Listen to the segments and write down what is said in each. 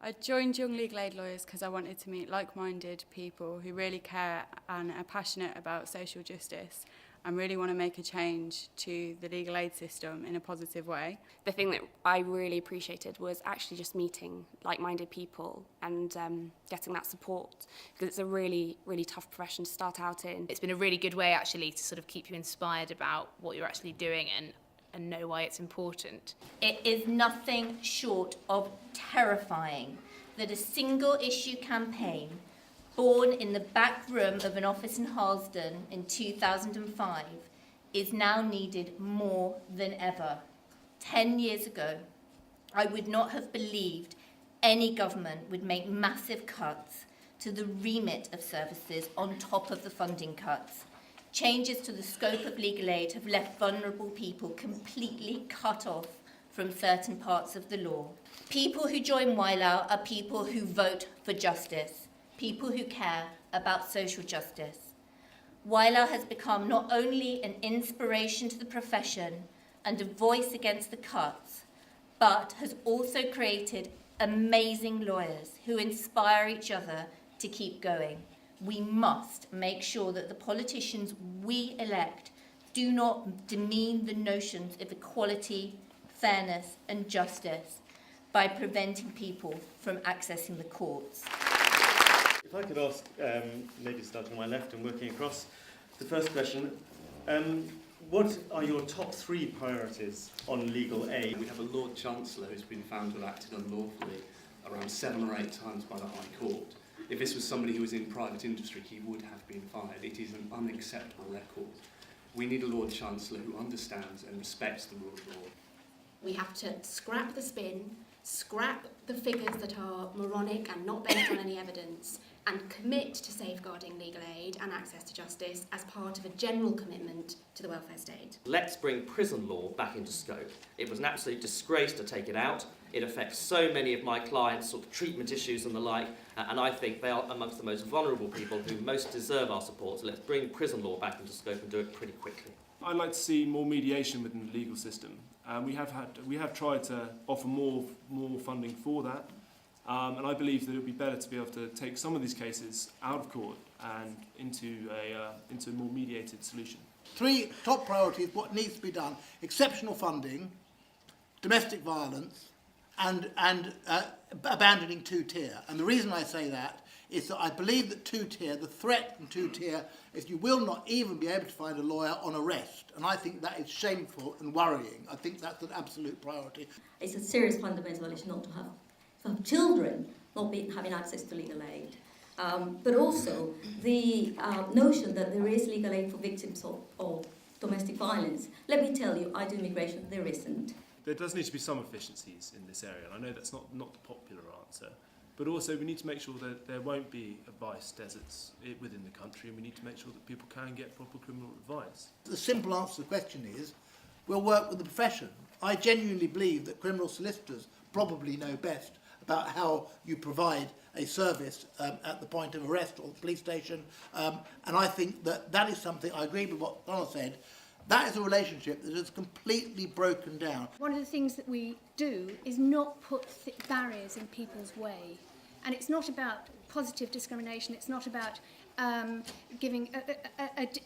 I joined Young Legal Aid Lawyers because I wanted to meet like-minded people who really care and are passionate about social justice and really want to make a change to the legal aid system in a positive way. The thing that I really appreciated was actually just meeting like-minded people and getting that support, because it's a really, really tough profession to start out in. It's been a really good way actually to sort of keep you inspired about what you're actually doing and know why it's important. It is nothing short of terrifying that a single issue campaign born in the back room of an office in Harlesden in 2005 is now needed more than ever. 10 years ago, I would not have believed any government would make massive cuts to the remit of services on top of the funding cuts. Changes to the scope of legal aid have left vulnerable people completely cut off from certain parts of the law. People who join YLAL are people who vote for justice, people who care about social justice. YLAL has become not only an inspiration to the profession and a voice against the cuts, but has also created amazing lawyers who inspire each other to keep going. We must make sure that the politicians we elect do not demean the notions of equality, fairness and justice by preventing people from accessing the courts. If I could ask, maybe starting on my left and working across, the first question, what are your top 3 priorities on legal aid? We have a Lord Chancellor who's been found to have acted unlawfully around 7 or 8 times by the High Court. If this was somebody who was in private industry, he would have been fired. It is an unacceptable record. We need a Lord Chancellor who understands and respects the rule of law. We have to scrap the spin, scrap the figures that are moronic and not based on any evidence, and commit to safeguarding legal aid and access to justice as part of a general commitment to the welfare state. Let's bring prison law back into scope. It was an absolute disgrace to take it out. It affects so many of my clients, sort of treatment issues and the like, and I think they are amongst the most vulnerable people who most deserve our support. So let's bring prison law back into scope and do it pretty quickly. I'd like to see more mediation within the legal system. We have tried to offer more funding for that, and I believe that it would be better to be able to take some of these cases out of court and into a more mediated solution. 3 top priorities: what needs to be done, exceptional funding, domestic violence, and abandoning 2-tier. And the reason I say that is that I believe that 2-tier, the threat from 2-tier, is you will not even be able to find a lawyer on arrest. And I think that is shameful and worrying. I think that's an absolute priority. It's a serious fundamental issue not to have children not having access to legal aid. But also the notion that there is legal aid for victims of domestic violence. Let me tell you, I do immigration, there isn't. There does need to be some efficiencies in this area, and I know that's not the popular answer, but also we need to make sure that there won't be advice deserts within the country, and we need to make sure that people can get proper criminal advice. The simple answer to the question is, we'll work with the profession. I genuinely believe that criminal solicitors probably know best about how you provide a service at the point of arrest or the police station, and I think that is something, I agree with what Donna said, that is a relationship that is completely broken down. One of the things that we do is not put barriers in people's way. And it's not about positive discrimination, it's not about giving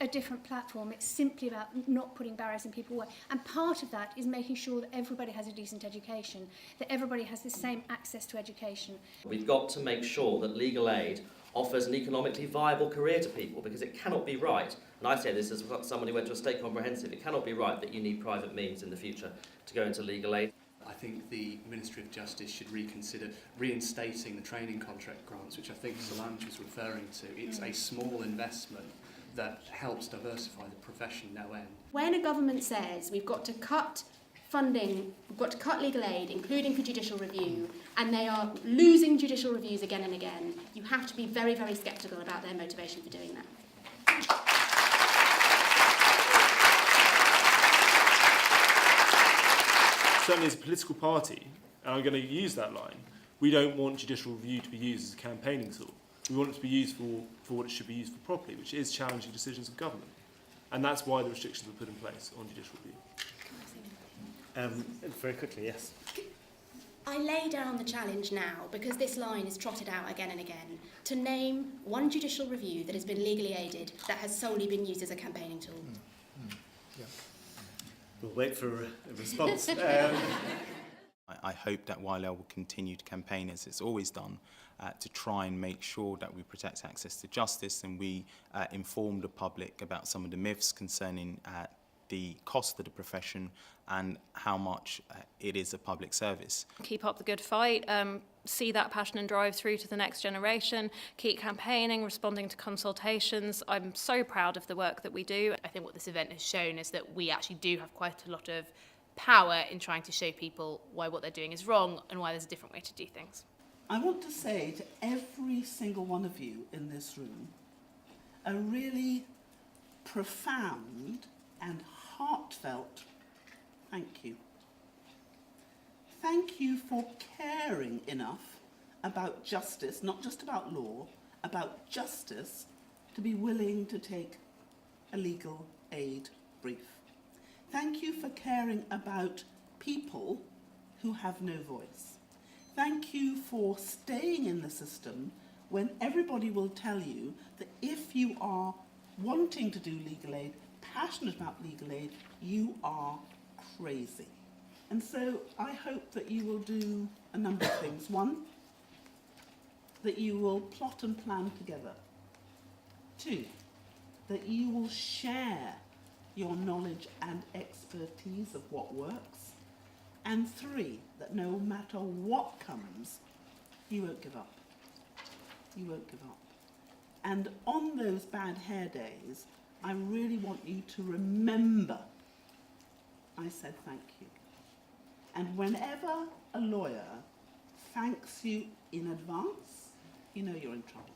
a different platform, it's simply about not putting barriers in people's way. And part of that is making sure that everybody has a decent education, that everybody has the same access to education. We've got to make sure that legal aid offers an economically viable career to people, because it cannot be right, and I say this as someone who went to a state comprehensive, it cannot be right that you need private means in the future to go into legal aid. I think the Ministry of Justice should reconsider reinstating the training contract grants, which I think Solange was referring to. It's a small investment that helps diversify the profession no end. When a government says we've got to cut funding, we've got to cut legal aid, including for judicial review, and they are losing judicial reviews again and again, you have to be very, very sceptical about their motivation for doing that. Certainly as a political party, and I'm going to use that line, we don't want judicial review to be used as a campaigning tool. We want it to be used for what it should be used for properly, which is challenging decisions of government. And that's why the restrictions were put in place on judicial review. Very quickly, yes. I lay down the challenge now, because this line is trotted out again and again, to name one judicial review that has been legally aided that has solely been used as a campaigning tool. We'll wait for a response. I hope that YLAL will continue to campaign as it's always done to try and make sure that we protect access to justice, and we inform the public about some of the myths concerning the cost of the profession and how much it is a public service. Keep up the good fight, see that passion and drive through to the next generation, keep campaigning, responding to consultations. I'm so proud of the work that we do. I think what this event has shown is that we actually do have quite a lot of power in trying to show people why what they're doing is wrong and why there's a different way to do things. I want to say to every single one of you in this room a really profound and heartfelt thank you. Thank you for caring enough about justice, not just about law, about justice, to be willing to take a legal aid brief. Thank you for caring about people who have no voice. Thank you for staying in the system when everybody will tell you that if you are wanting to do legal aid, passionate about legal aid, you are crazy. And so I hope that you will do a number of things. One, that you will plot and plan together. Two, that you will share your knowledge and expertise of what works. And three, that no matter what comes, you won't give up. You won't give up. And on those bad hair days, I really want you to remember I said thank you. And whenever a lawyer thanks you in advance, you know you're in trouble.